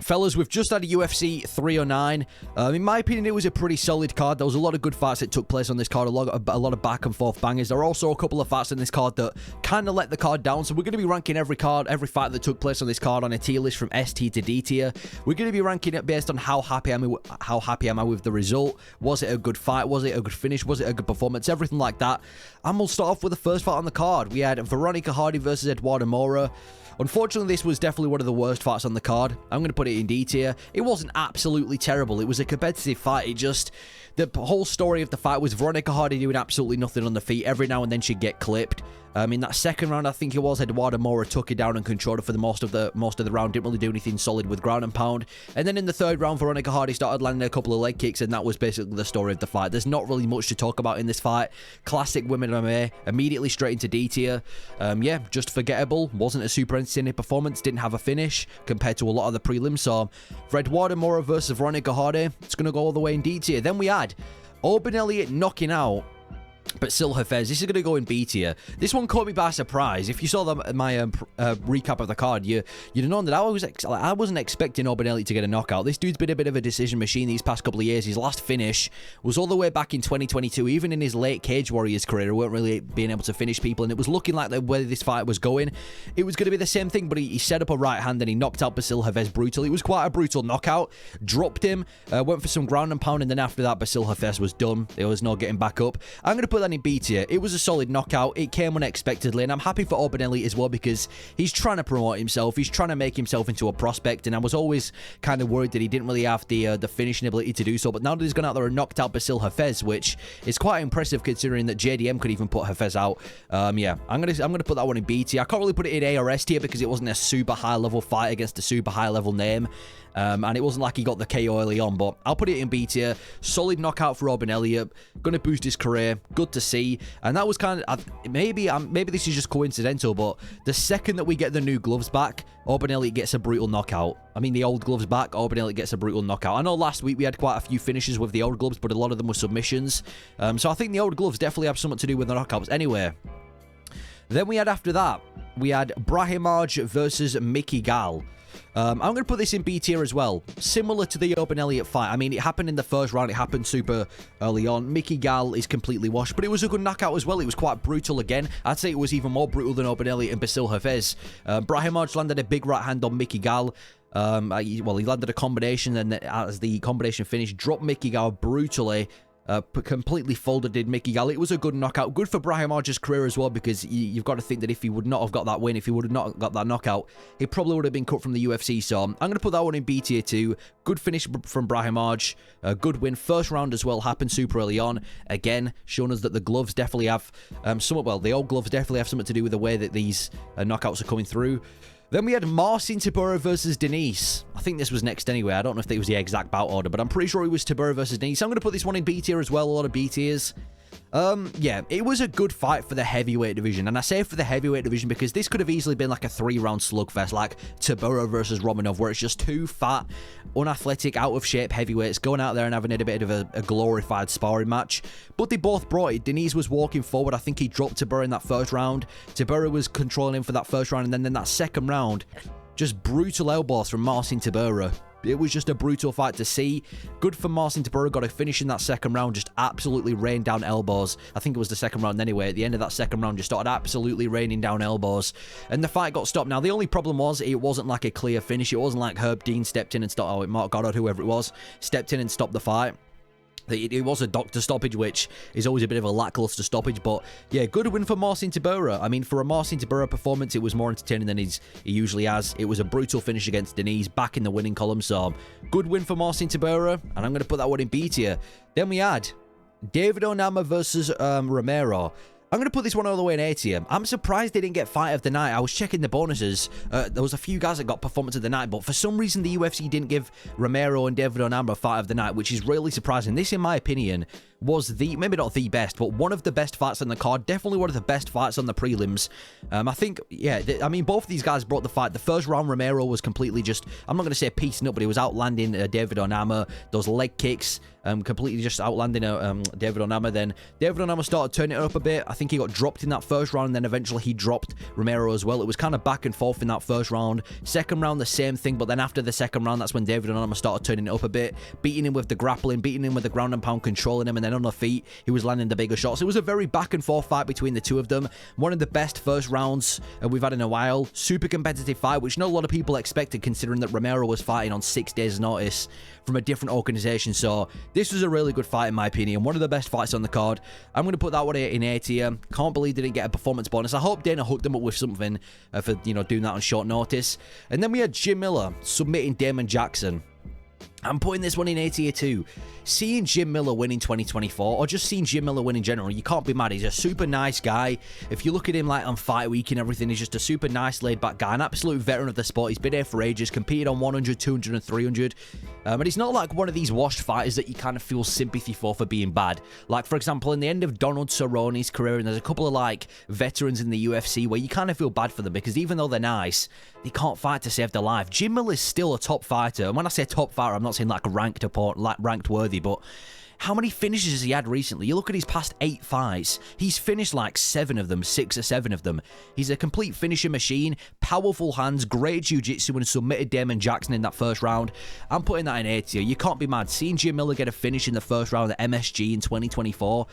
Fellas, we've just had a UFC 309. In my opinion, it was a pretty solid card. There was a lot of good fights that took place on this card, a lot of back and forth bangers. There are also a couple of fights in this card that kind of let the card down. So we're going to be ranking every fight that took place on this card on a tier list from S tier to D tier. We're going to be ranking it based on how happy am I with the result. Was it a good fight? Was it a good finish? Was it a good performance? Everything like that. And we'll start off with the first fight on the card. We had Veronica Hardy versus Eduardo Moura. Unfortunately, this was definitely one of the worst fights on the card. I'm going to put it in D tier. It wasn't absolutely terrible. It was a competitive fight. The whole story of the fight was Veronica Hardy doing absolutely nothing on the feet. Every now and then she'd get clipped. In that second round, I think it was, Eduardo Moura took it down and controlled it for the most of the round. Didn't really do anything solid with ground and pound. And then in the third round, Veronica Hardy started landing a couple of leg kicks, and that was basically the story of the fight. There's not really much to talk about in this fight. Classic women MMA. Immediately straight into D tier. Yeah, just forgettable. Wasn't a super entertaining performance. Didn't have a finish compared to a lot of the prelims. So for Eduardo Moura versus Veronica Hardy, it's going to go all the way in D tier. Then we had Oban Elliott knocking out Basil Hafez. This is going to go in B tier. This one caught me by surprise. If you saw my recap of the card, you'd have known that I wasn't expecting Oban Elliott to get a knockout. This dude's been a bit of a decision machine these past couple of years. His last finish was all the way back in 2022. Even in his late Cage Warriors career, he weren't really being able to finish people, and it was looking like the way this fight was going, it was going to be the same thing, but he set up a right hand and he knocked out Basil Hafez brutally. It was quite a brutal knockout. Dropped him, went for some ground and pound, and then after that, Basil Hafez was done. There was no getting back up. I'm going to put that in B tier. It was a solid knockout. It came unexpectedly, and I'm happy for Oban Elliott as well because he's trying to promote himself. He's trying to make himself into a prospect, and I was always kind of worried that he didn't really have the finishing ability to do so. But now that he's gone out there and knocked out Basil Hafez, which is quite impressive considering that JDM could even put Hafez out. Yeah, I'm gonna put that one in B tier. I can't really put it in A or S tier because it wasn't a super high level fight against a super high level name. And it wasn't like he got the KO early on, but I'll put it in B tier. Solid knockout for Oban Elliott. Going to boost his career. Good to see. And that was kind of, maybe this is just coincidental, but the second that we get the new gloves back, Oban Elliott gets a brutal knockout. I mean, the old gloves back, Oban Elliott gets a brutal knockout. I know last week we had quite a few finishes with the old gloves, but a lot of them were submissions. So I think the old gloves definitely have something to do with the knockouts. Anyway, then we had after that, we had Brahim Marj versus Mickey Gall. I'm going to put this in B tier as well. Similar to the Oban Elliott fight. I mean, it happened in the first round. It happened super early on. Mickey Gall is completely washed, but it was a good knockout as well. It was quite brutal again. I'd say it was even more brutal than Oban Elliott and Basil Hafez. Brahim Marj landed a big right hand on Mickey Gall. He landed a combination, and as the combination finished, dropped Mickey Gall brutally. Completely folded did Mickey Gall. It was a good knockout. Good for Brahim Marj's career as well, because you've got to think that if he would not have got that win, if he would have not got that knockout, he probably would have been cut from the UFC. So I'm going to put that one in B tier too. Good finish from Brahim Marj. Good win. First round as well. Happened super early on. Again, showing us that the gloves definitely have the old gloves definitely have something to do with the way that these knockouts are coming through. Then we had Marcin Tybura versus Denise. I think this was next anyway. I don't know if it was the exact bout order, but I'm pretty sure it was Tybura versus Denise. I'm going to put this one in B tier as well. A lot of B tiers. Yeah, it was a good fight for the heavyweight division. And I say for the heavyweight division because this could have easily been like a 3-round slugfest, like Tybura versus Romanov, where it's just two fat, unathletic, out-of-shape heavyweights going out there and having a bit of a glorified sparring match. But they both brought it. Denise was walking forward. I think he dropped Tybura in that first round. Tybura was controlling him for that first round. And then in that second round, just brutal elbows from Marcin Tybura. It was just a brutal fight to see. Good for Marcin Tybura. Got a finish in that second round. Just absolutely rained down elbows. I think it was the second round anyway. At the end of that second round, just started absolutely raining down elbows. And the fight got stopped. Now, the only problem was it wasn't like a clear finish. It wasn't like Herb Dean stepped in and stopped. Oh, Mark Goddard, whoever it was, stepped in and stopped the fight. It was a doctor stoppage, which is always a bit of a lackluster stoppage, but yeah, good win for Marcin Tybura. I mean, for a Marcin Tybura performance, it was more entertaining than he usually has. It was a brutal finish against Denise, back in the winning column, so good win for Marcin Tybura, and I'm going to put that one in B tier. Then we had David Onama versus Romero. I'm going to put this one all the way in A tier. I'm surprised they didn't get fight of the night. I was checking the bonuses. There was a few guys that got performance of the night, but for some reason the UFC didn't give Romero and David Onama fight of the night, which is really surprising. This, in my opinion, was maybe not the best, but one of the best fights on the card. Definitely one of the best fights on the prelims. I think, yeah, I mean, both of these guys brought the fight. The first round, Romero was completely just, I'm not going to say piecing up, but he was outlanding David Onama. Those leg kicks, completely just outlanding David Onama. Then David Onama started turning it up a bit. I think he got dropped in that first round, and then eventually he dropped Romero as well. It was kind of back and forth in that first round. Second round, the same thing, but then after the second round, that's when David Onama started turning it up a bit, beating him with the grappling, beating him with the ground and pound, controlling him, and then on the feet, he was landing the bigger shots. It was a very back and forth fight between the two of them. One of the best first rounds we've had in a while. Super competitive fight, which not a lot of people expected, considering that Romero was fighting on 6 days' notice from a different organization. So this was a really good fight, in my opinion. One of the best fights on the card. I'm going to put that one in A tier. Can't believe they didn't get a performance bonus. I hope Dana hooked them up with something for, you know, doing that on short notice. And then we had Jim Miller submitting Damon Jackson. I'm putting this one in A tier too. Seeing Jim Miller win in 2024, or just seeing Jim Miller win in general, you can't be mad. He's a super nice guy. If you look at him like on Fight Week and everything, he's just a super nice, laid-back guy, an absolute veteran of the sport. He's been here for ages, competed on 100, 200, and 300. And he's not like one of these washed fighters that you kind of feel sympathy for being bad. Like, for example, in the end of Donald Cerrone's career, and there's a couple of, like, veterans in the UFC where you kind of feel bad for them because even though they're nice, they can't fight to save their life. Jim Miller's still a top fighter. And when I say top fighter, I'm not saying like ranked worthy, but how many finishes has he had recently? You look at his past 8 fights. He's finished like 7 of them, 6 or 7 of them. He's a complete finisher machine, powerful hands, great jiu-jitsu, and submitted Damon Jackson in that first round. I'm putting that in A tier. You can't be mad. Seeing Jim Miller get a finish in the first round at MSG in 2024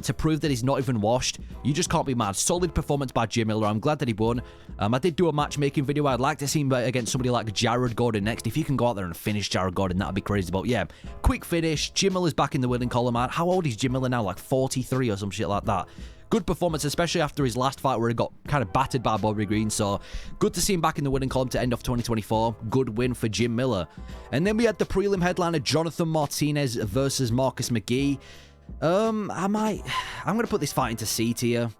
to prove that he's not even washed, you just can't be mad. Solid performance by Jim Miller. I'm glad that he won. I did do a matchmaking video. I'd like to see him against somebody like Jared Gordon next. If you can go out there and finish Jared Gordon, that'd be crazy. But yeah, quick finish. Jim Miller's back in the winning column, man. How old is Jim Miller now? Like 43 or some shit like that. Good performance, especially after his last fight where he got kind of battered by Bobby Green. So good to see him back in the winning column to end off 2024. Good win for Jim Miller. And then we had the prelim headliner, Jonathan Martinez versus Marcus McGee. I'm going to put this fight into C tier.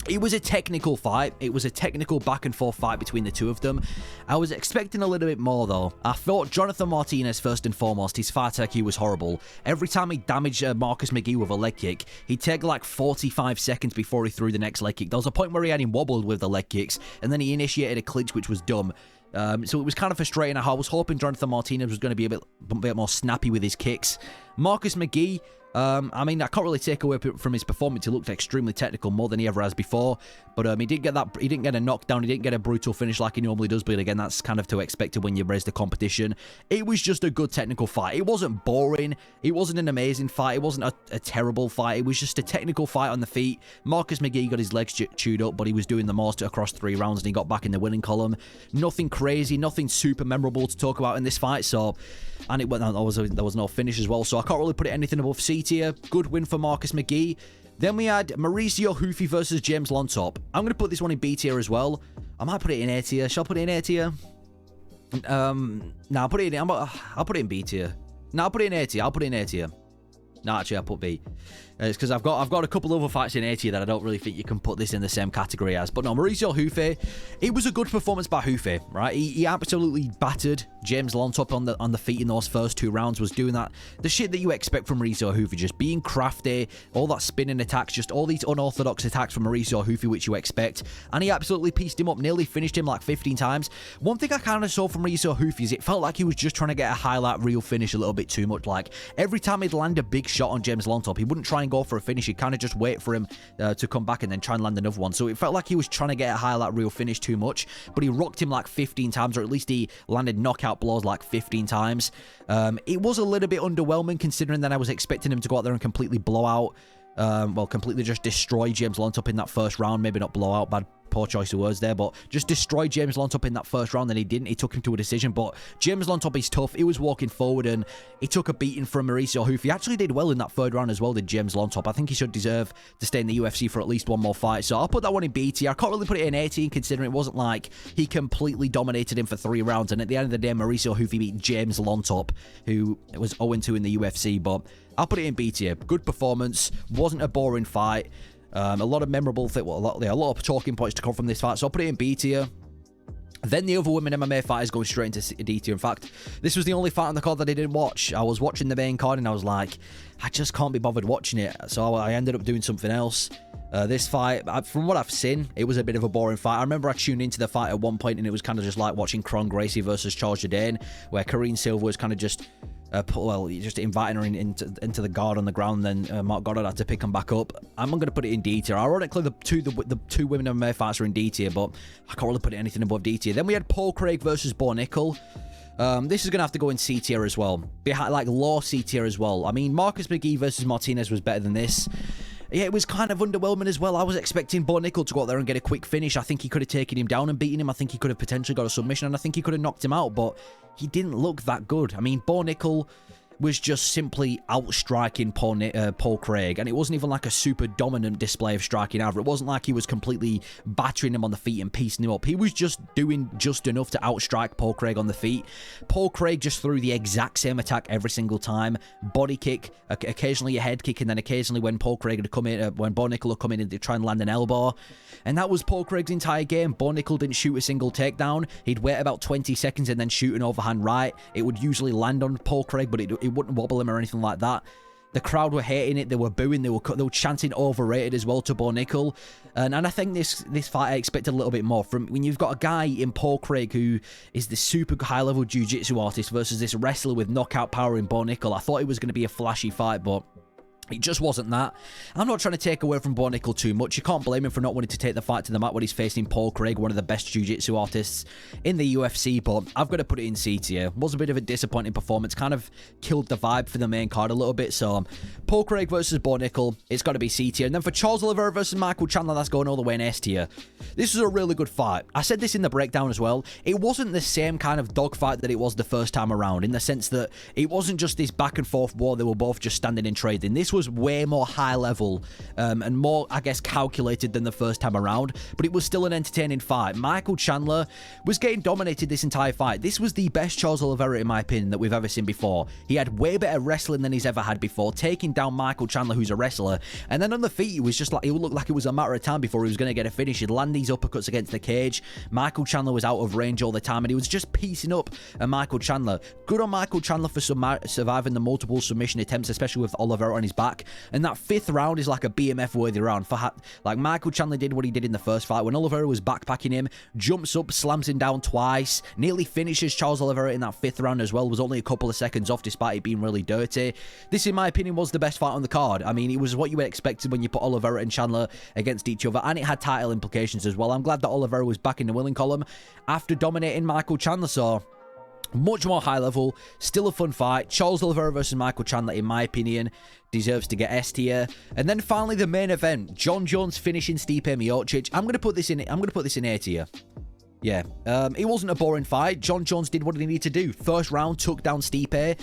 It was a technical fight. It was a technical back and forth fight between the two of them. I was expecting a little bit more though. I thought Jonathan Martinez, first and foremost, his fight IQ was horrible. Every time he damaged Marcus McGee with a leg kick, he'd take like 45 seconds before he threw the next leg kick. There was a point where he had him wobbled with the leg kicks, and then he initiated a clinch, which was dumb. So it was kind of frustrating. I was hoping Jonathan Martinez was going to be a bit more snappy with his kicks. Marcus McGee, I mean, I can't really take away from his performance. He looked extremely technical, more than he ever has before. But he didn't get a knockdown. He didn't get a brutal finish like he normally does. But again, that's kind of to expected when you raise the competition. It was just a good technical fight. It wasn't boring. It wasn't an amazing fight. It wasn't a terrible fight. It was just a technical fight on the feet. Marcus McGee got his legs chewed up, but he was doing the most across 3 rounds, and he got back in the winning column. Nothing crazy, nothing super memorable to talk about in this fight. So, and there was no finish as well. So I can't really put it anything above C tier. Good win for Marcus McGee. Then we had Mauricio Ho versus James Lop. I'm going to put this one in B tier as well. I might put it in A tier. Shall I put it in A tier? No, I'll put it in B tier. No, I'll put it in A tier. I'll put it in A tier. No, actually, I'll put B. It's because I've got a couple other fights in A tier that I don't really think you can put this in the same category as. But no, Mauricio Ho, it was a good performance by Ho, right? He absolutely battered James Lop on the feet in those first 2 rounds. Was doing the shit that you expect from Mauricio Ho, just being crafty, all that spinning attacks, just all these unorthodox attacks from Mauricio Ho, which you expect. And he absolutely pieced him up, nearly finished him like 15 times. One thing I kind of saw from Mauricio Ho is it felt like he was just trying to get a highlight reel finish a little bit too much. Like every time he'd land a big shot on James Lop, he wouldn't try and go for a finish. He'd kind of just wait for him to come back and then try and land another one. So it felt like he was trying to get a highlight reel finish too much, but he rocked him like 15 times, or at least he landed knockout blows like 15 times. It was a little bit underwhelming considering that I was expecting him to go out there and completely blow out, completely just destroy James Lop in that first round. Maybe not blow out, poor choice of words there, but just destroyed James Lop in that first round, and he didn't. He took him to a decision, but James Lop is tough. He was walking forward, and he took a beating from Mauricio Ho. He actually did well in that 3rd round as well, did James Lop. I think he should deserve to stay in the UFC for at least one more fight, so I'll put that one in B tier. I can't really put it in A tier, considering it wasn't like he completely dominated him for 3 rounds, and at the end of the day, Mauricio Ho beat James Lop, who was 0-2 in the UFC, but I'll put it in B tier. Good performance, wasn't a boring fight. A lot of memorable things, a lot of talking points to come from this fight, so I'll put it in B tier. Then the other women MMA fighters going straight into D tier. In fact, this was the only fight on the card that I didn't watch. I was watching the main card and I was like, I just can't be bothered watching it. So I ended up doing something else. This fight, from what I've seen, it was a bit of a boring fight. I remember I tuned into the fight at one point and it was kind of just like watching Kron Gracie versus Charles Jourdain, where Karine Silva was kind of just... just inviting her into the guard on the ground, and then Mark Goddard had to pick him back up. I'm going to put it in D tier. Ironically, the two women MMA fights are in D tier, but I can't really put anything above D tier. Then we had Paul Craig versus Bo Nickel. This is going to have to go in C tier as well. Behind, like, low C tier as well. I mean, Marcus McGee versus Martinez was better than this. Yeah, it was kind of underwhelming as well. I was expecting Bo Nickel to go out there and get a quick finish. I think he could have taken him down and beaten him. I think he could have potentially got a submission, and I think he could have knocked him out, but he didn't look that good. I mean, Bo Nickel was just simply outstriking Paul Craig, and it wasn't even like a super dominant display of striking either. It wasn't like he was completely battering him on the feet and piecing him up. He was just doing just enough to outstrike Paul Craig on the feet. Paul Craig just threw the exact same attack every single time. Body kick, occasionally a head kick, and then occasionally when Paul Craig had come in, when Bo Nickel had come in and try and land an elbow. And that was Paul Craig's entire game. Bo Nickel didn't shoot a single takedown. He'd wait about 20 seconds and then shoot an overhand right. It would usually land on Paul Craig, but it wouldn't wobble him or anything like that. The crowd were hating it. They were booing. They were chanting overrated as well to Bo Nickel. And I think this fight I expected a little bit more from when you've got a guy in Paul Craig who is the super high-level jiu-jitsu artist versus this wrestler with knockout power in Bo Nickel. I thought it was going to be a flashy fight, but it just wasn't that. I'm not trying to take away from Bo Nickel too much. You can't blame him for not wanting to take the fight to the mat when he's facing Paul Craig, one of the best jiu-jitsu artists in the UFC, but I've got to put it in C tier. Was a bit of a disappointing performance. Kind of killed the vibe for the main card a little bit, so Paul Craig versus Bo Nickel, it's got to be C tier. And then for Charles Oliveira versus Michael Chandler, that's going all the way in S tier. This was a really good fight. I said this in the breakdown as well. It wasn't the same kind of dogfight that it was the first time around, in the sense that it wasn't just this back and forth war. They were both just standing and trading. This was way more high level and more, I guess, calculated than the first time around, but it was still an entertaining fight. Michael Chandler was getting dominated this entire fight. This was the best Charles Oliveira, in my opinion, that we've ever seen before. He had way better wrestling than he's ever had before, taking down Michael Chandler, who's a wrestler, and then on the feet, it was just like, it looked like it was a matter of time before he was going to get a finish. He'd land these uppercuts against the cage. Michael Chandler was out of range all the time, and he was just piecing up Michael Chandler. Good on Michael Chandler for surviving the multiple submission attempts, especially with Oliveira on his back. And that fifth round is like a BMF worthy round. Like, Michael Chandler did what he did in the first fight. When Oliveira was backpacking him, jumps up, slams him down twice, nearly finishes Charles Oliveira in that fifth round as well. Was only a couple of seconds off despite it being really dirty. This, in my opinion, was the best fight on the card. I mean, it was what you would expect when you put Oliveira and Chandler against each other, and it had title implications as well. I'm glad that Oliveira was back in the winning column after dominating Michael Chandler, so much more high level, still a fun fight. Charles Oliveira versus Michael Chandler, in my opinion, deserves to get S tier. And then finally the main event, Jon Jones finishing Stipe Miocic. I'm gonna put this in A tier. Yeah, it wasn't a boring fight. Jon Jones did what he needed to do. First round, took down Stipe.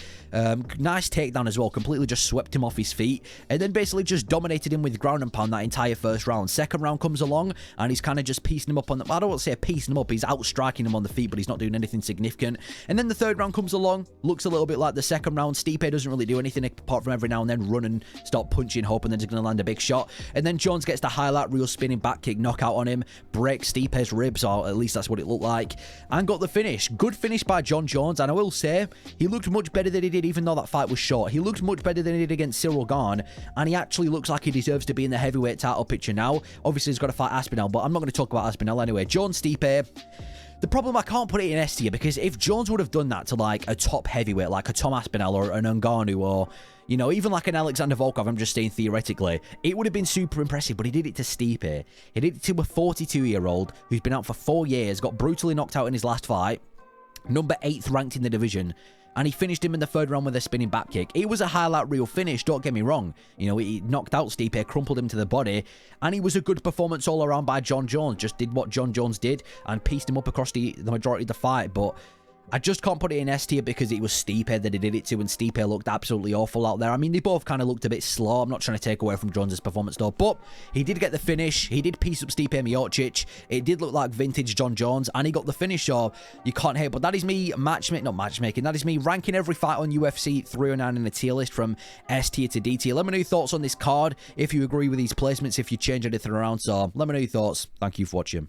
Nice takedown as well. Completely just swept him off his feet. And then basically just dominated him with ground and pound that entire first round. Second round comes along, and he's kind of just piecing him up on the... I don't want to say piecing him up. He's outstriking him on the feet, but he's not doing anything significant. And then the third round comes along. Looks a little bit like the second round. Stipe doesn't really do anything apart from every now and then run and start punching, hoping that he's going to land a big shot. And then Jones gets the highlight reel spinning back kick knockout on him. Breaks Stipe's ribs, or at least that's what it looked like, and got the finish. Good finish by Jon Jones, and I will say he looked much better than he did even though that fight was short. He looked much better than he did against Cyril Gane, and he actually looks like he deserves to be in the heavyweight title picture now. Obviously he's got to fight Aspinall, but I'm not going to talk about Aspinall anyway. Jones Stipe, the problem, I can't put it in S tier, because if Jones would have done that to like a top heavyweight, like a Tom Aspinall or an Ngannou, or, you know, even like an Alexander Volkov, I'm just saying theoretically, it would have been super impressive, but he did it to Stipe. He did it to a 42-year-old who's been out for 4 years, got brutally knocked out in his last fight, number 8th ranked in the division, and he finished him in the third round with a spinning back kick. It was a highlight reel finish, don't get me wrong. You know, he knocked out Stipe, crumpled him to the body, and it was a good performance all around by Jon Jones. Just did what Jon Jones did and pieced him up across the majority of the fight, but I just can't put it in S tier because it was Stipe that he did it to, and Stipe looked absolutely awful out there. I mean, they both kind of looked a bit slow. I'm not trying to take away from Jones' performance though, but he did get the finish. He did piece up Stipe Miocic. It did look like vintage Jon Jones, and he got the finish, so you can't hate. But that is me that is me ranking every fight on UFC 309 in a tier list from S tier to D tier. Let me know your thoughts on this card, if you agree with these placements, if you change anything around. So let me know your thoughts. Thank you for watching.